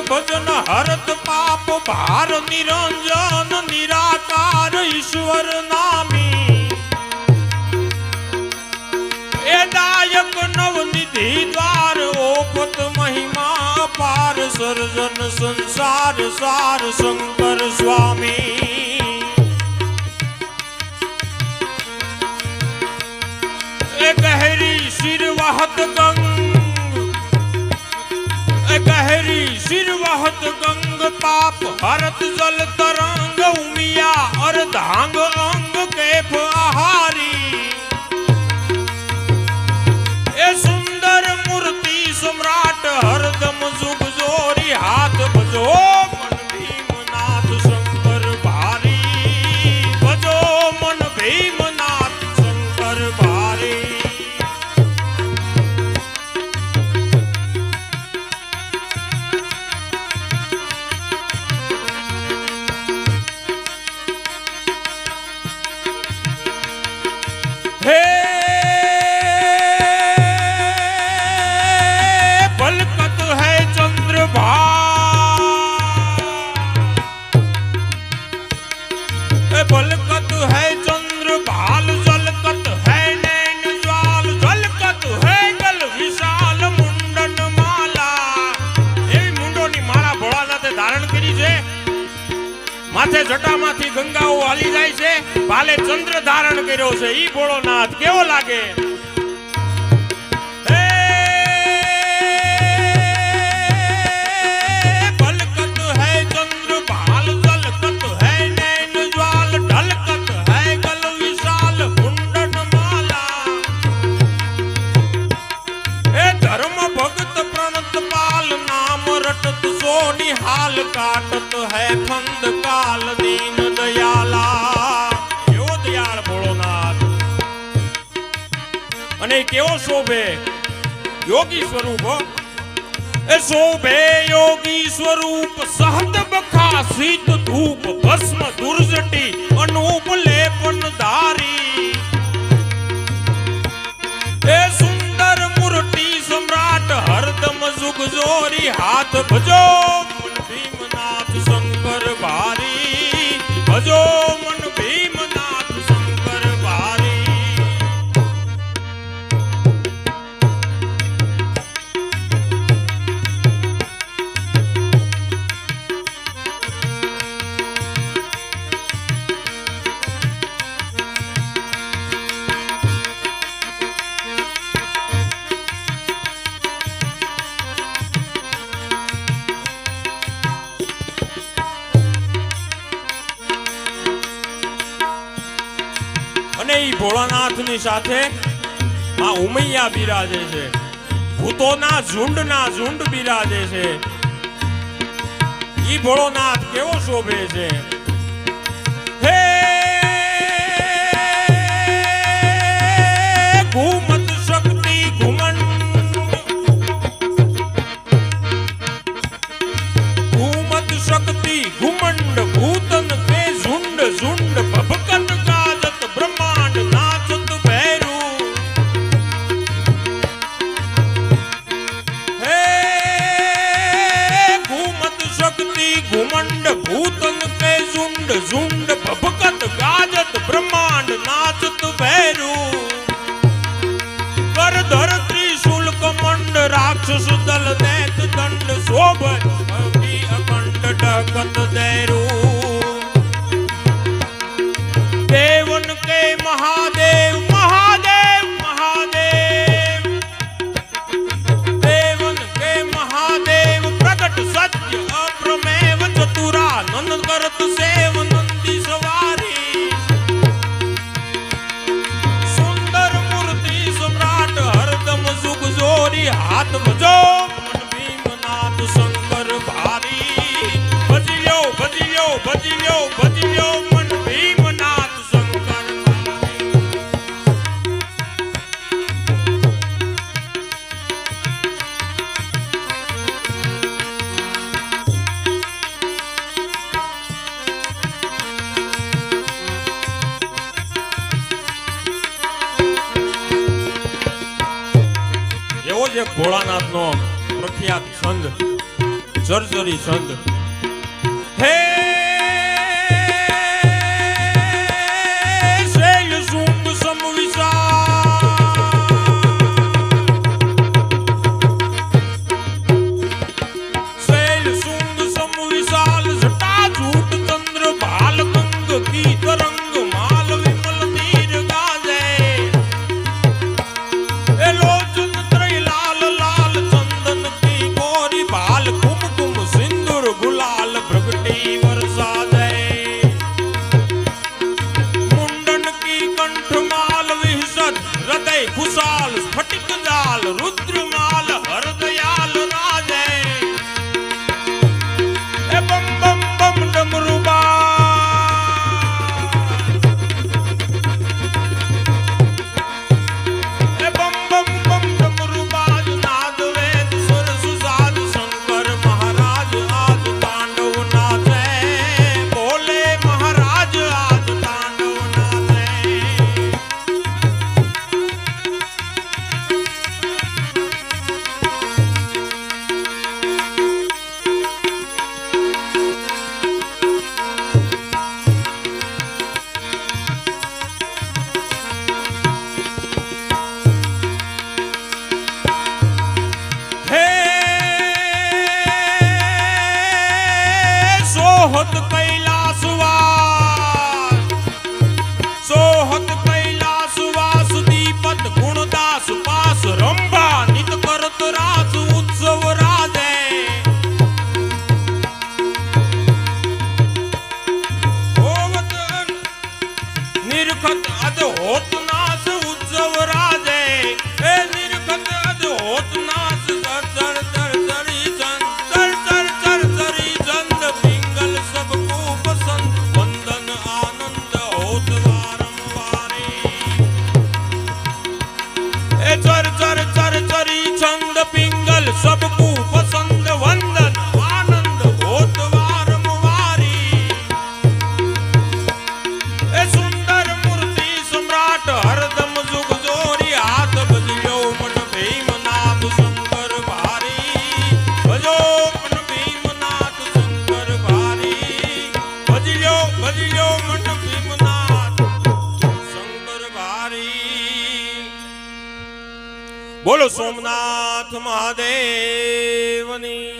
ભજન હરત પાપ ભાર નિરંજન નિરાકાર ઈશ્વર નામી એ દાયક નવનિધિ દ્વાર ઓપત મહિમા પાર સર્જન સંસાર સાર શંકર સ્વામી એ ગહેરી શિરવાહત ગંગ गहरी शिरवाहत गंग पाप हरत जल तरंग उमिया अर्धांग अंग कैफ आहारी ए सुंदर मूर्ति सम्राट हरदम जुग जोरी हाथ भजो मन भीमनाथ शंकर भारी भजो मन भीमनाथ शंकर भारी बलकत है चंद्रभाल जलकत है नैन ज्वाल जलकत है गल विशाल मुंडन माला एवी मुंडोनी माला भोळानाथे धारण करी छे माथे जटामांथी गंगाओ हाली जाय छे भाले चंद्र धारण कर्यो छे ई भोळोनाथ केवो लागे निहाल काटत है फंद काल दीन दयाला केवो दयाल भोळोनाथ अने केवो शोभे योगी स्वरूप ए शोभे योगी स्वरूप सहत बखा शीत धूप भस्म दुर्जटी अनूप लेपन धारी ए सुंदर मूर्ति सम्राट हरदम जुग जोरी हाथ भजो भीमनाथ शंकर भारी भजो मन भीमनाथ शंकर भारी ભોળાનાથની સાથે આ ઉમૈયા બિરાજે છે ભૂતોના ઝુંડના ઝુંડ બિરાજે છે ઈ ભોળોનાથ કેવો શોભે છે હે ઘુમત શક્તિ ઘુમંડ ઘુમત શક્તિ ઘુમંડ ભૂતન કે ઝુંડ ઝુંડ ભભકન ગાજત બ્રહ્માંડ નાચત ભૈરુ હે ઘુમત શક્તિ ઘુમંડ ભૂતન કે ઝુંડ ઝુંડ ભભકત ગાજત બ્રહ્માંડ નાચત ભૈરુ કર ધર ત્રિશૂલ કમંડ રાક્ષસ દલ નેત દંડ શોભત અગ્નિ અખંડ ડગત દેરુ देवन के महादेव महादेव महादेव देवन के महादेव प्रकट सत्य अप्रमेव चतुरानंद करत सेव नंदी सवारी सुंदर मूर्ति सम्राट हरदम जुग जोरी हाथ भजो मन भीमनाथ शंकर भारी भजियो भजियो भजियो भजियो मन भीमनाथ ભોળાનાથ નો પ્રખ્યાત સંત જર્જરી છંદ હે શૈલ શુંભ શૈલ શુંભ સમવિશાલ જટાજૂટ ચંદ્ર ભાલ ગંગ કી તરંગ માલ વિમલ તીર ગાજે એ લોચન ત્રય લાલ લાલ ચંદન કી ગોરી ભાલ કુમકુમ સિંદૂર ગુલાલ પ્રગટી વરસા દે મુંડન કી કંઠ માલ વિહસદ હૃદય ખુશાલ સ્ફટિક જાલ રુદ્ર માલ હરદયાલ રાજે એ બમ બમ બમ ડમરુ એ બમ બમ બમ ડમરુ બાજ નાદ વેદ સુર સુસાદ શંકર મહારાજ આજ તાંડવ નાચે બોલે મહારાજ આજ તાંડવ નાચે હે સોહત કૈલાસવાસ સોહત કૈલાસવાસ દીપત ગુણદાસ પાસ રંભા નિત કરત રાસ ઉત્સવ રાજે હોવત નિરખત અદ હોત નાસ ઉત્સવ રાજે એ નિરખત અદ હોત નાસ ચર ચર ચર ચરી ચંદ ચર ચર ચર ચરી ચંદ પિંગલ સબકો પસંદ વંદન આનંદ હોત વારંવારે એ ચર ચર ચર ચરી ચંદ પિંગલ સબકો પસંદ વંદન આનંદ હોત વારંવારી એ સુંદર મૂર્તિ સમ્રાટ હરદમ જુગ જોરી હાથ બજલ્યો મન ભીમનાથ શંકર ભારી ભજો મન ભીમનાથ શંકર ભારી ભજલ્યો ભજલ્યો મન ભીમનાથ શંકર ભારી બોલો સોમનાથ મહાદેવની